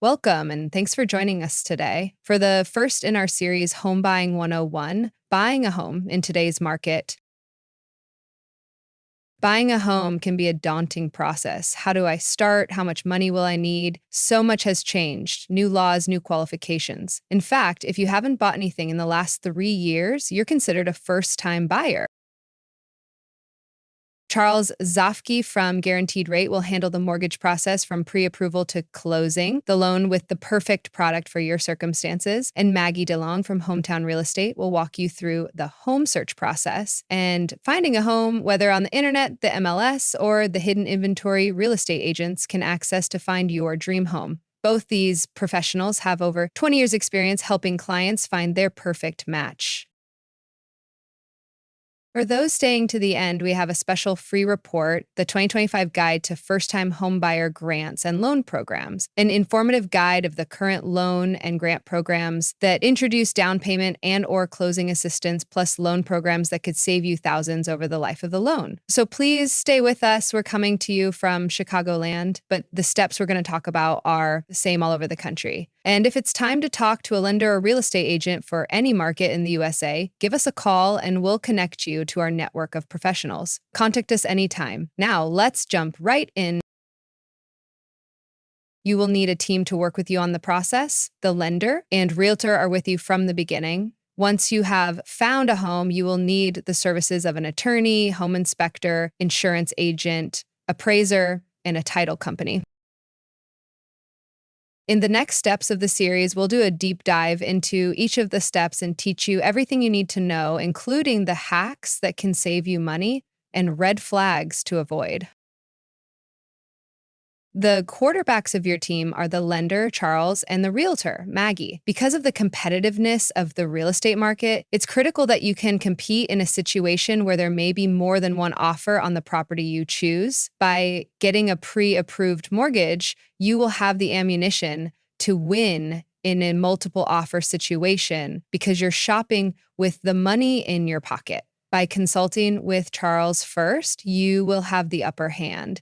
Welcome, and thanks for joining us today. For the first in our series, Home Buying 101, Buying a Home in Today's Market. Buying a home can be a daunting process. How do I start? How much money will I need? So much has changed. New laws, new qualifications. In fact, if you haven't bought anything in the last 3 years, you're considered a first-time buyer. Charles Zafke from Guaranteed Rate will handle the mortgage process from pre-approval to closing, the loan with the perfect product for your circumstances. And Maggie DeLong from Hometown Real Estate will walk you through the home search process and finding a home, whether on the internet, the MLS, or the hidden inventory real estate agents can access to find your dream home. Both these professionals have over 20 years' experience helping clients find their perfect match. For those staying to the end, we have a special free report, the 2025 Guide to First-Time Homebuyer Grants and Loan Programs, an informative guide of the current loan and grant programs that introduce down payment and or closing assistance, plus loan programs that could save you thousands over the life of the loan. So please stay with us. We're coming to you from Chicagoland, but the steps we're going to talk about are the same all over the country. And if it's time to talk to a lender or real estate agent for any market in the USA, give us a call and we'll connect you to our network of professionals. Contact us anytime. Now, let's jump right in. You will need a team to work with you on the process. The lender and realtor are with you from the beginning. Once you have found a home, you will need the services of an attorney, home inspector, insurance agent, appraiser, and a title company. In the next steps of the series, we'll do a deep dive into each of the steps and teach you everything you need to know, including the hacks that can save you money and red flags to avoid. The quarterbacks of your team are the lender, Charles, and the realtor, Maggie. Because of the competitiveness of the real estate market, it's critical that you can compete in a situation where there may be more than one offer on the property you choose. By getting a pre-approved mortgage, you will have the ammunition to win in a multiple offer situation because you're shopping with the money in your pocket. By consulting with Charles first, you will have the upper hand.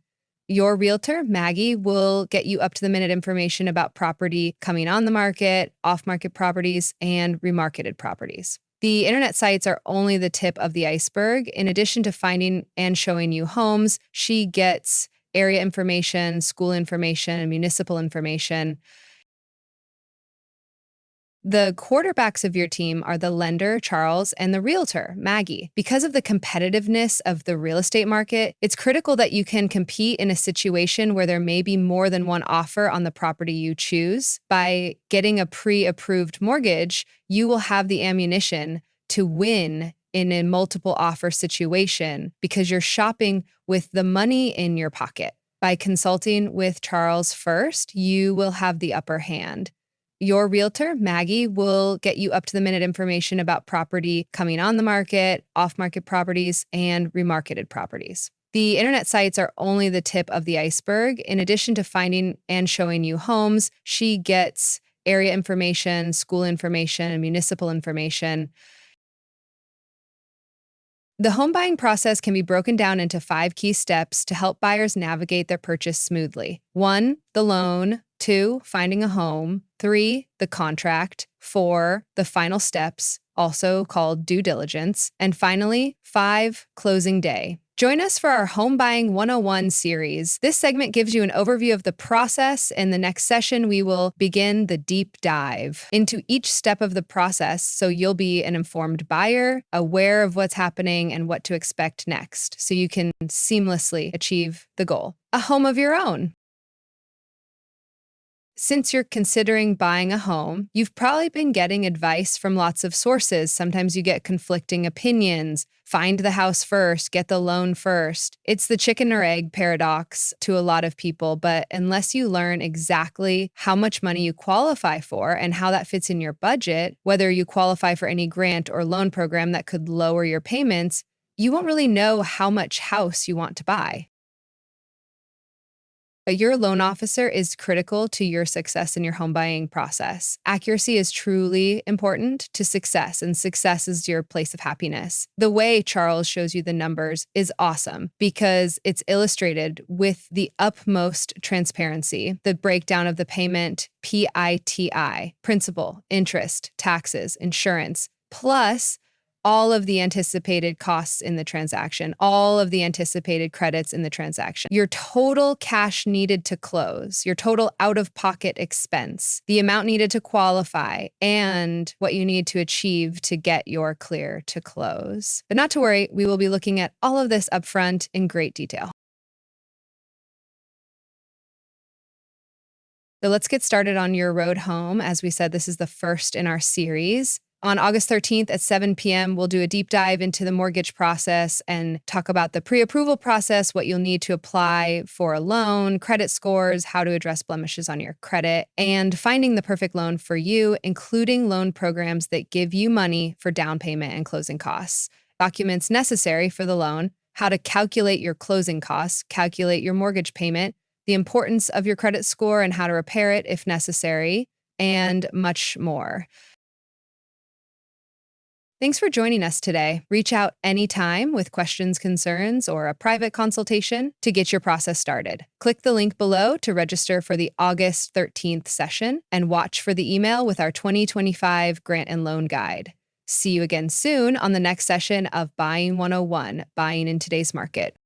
Your realtor, Maggie, will get you up-to-the-minute information about property coming on the market, off-market properties, and remarketed properties. The internet sites are only the tip of the iceberg. In addition to finding and showing you homes, she gets area information, school information, and municipal information. The quarterbacks of your team are the lender, Charles, and the realtor, Maggie. Because of the competitiveness of the real estate market, it's critical that you can compete in a situation where there may be more than one offer on the property you choose. By getting a pre-approved mortgage, you will have the ammunition to win in a multiple offer situation because you're shopping with the money in your pocket. By consulting with Charles first, you will have the upper hand. Your realtor, Maggie, will get you up-to-the-minute information about property coming on the market, off-market properties, and remarketed properties. The internet sites are only the tip of the iceberg. In addition to finding and showing you homes, she gets area information, school information, and municipal information. The home buying process can be broken down into 5 key steps to help buyers navigate their purchase smoothly. 1, the loan. 2, finding a home. 3, the contract. 4, the final steps, also called due diligence. And finally, 5, closing day. Join us for our Home Buying 101 series. This segment gives you an overview of the process. In the next session, we will begin the deep dive into each step of the process so you'll be an informed buyer, aware of what's happening and what to expect next, so you can seamlessly achieve the goal: a home of your own. Since you're considering buying a home, you've probably been getting advice from lots of sources. Sometimes you get conflicting opinions. Find the house first, get the loan first. It's the chicken or egg paradox to a lot of people, but unless you learn exactly how much money you qualify for and how that fits in your budget, whether you qualify for any grant or loan program that could lower your payments, you won't really know how much house you want to buy. Your loan officer is critical to your success in your home buying process. Accuracy is truly important to success, and success is your place of happiness. The way Charles shows you the numbers is awesome because it's illustrated with the utmost transparency. The breakdown of the payment, PITI, principal, interest, taxes, insurance, plus all of the anticipated costs in the transaction, all of the anticipated credits in the transaction, your total cash needed to close, your total out-of-pocket expense, the amount needed to qualify, and what you need to achieve to get your clear to close. But not to worry, we will be looking at all of this upfront in great detail. So let's get started on your road home. As we said, this is the first in our series. On August 13th at 7 p.m., we'll do a deep dive into the mortgage process and talk about the pre-approval process, what you'll need to apply for a loan, credit scores, how to address blemishes on your credit, and finding the perfect loan for you, including loan programs that give you money for down payment and closing costs, documents necessary for the loan, how to calculate your closing costs, calculate your mortgage payment, the importance of your credit score and how to repair it if necessary, and much more. Thanks for joining us today. Reach out anytime with questions, concerns, or a private consultation to get your process started. Click the link below to register for the August 13th session and watch for the email with our 2025 Grant and Loan Guide. See you again soon on the next session of Buying 101, Buying in Today's Market.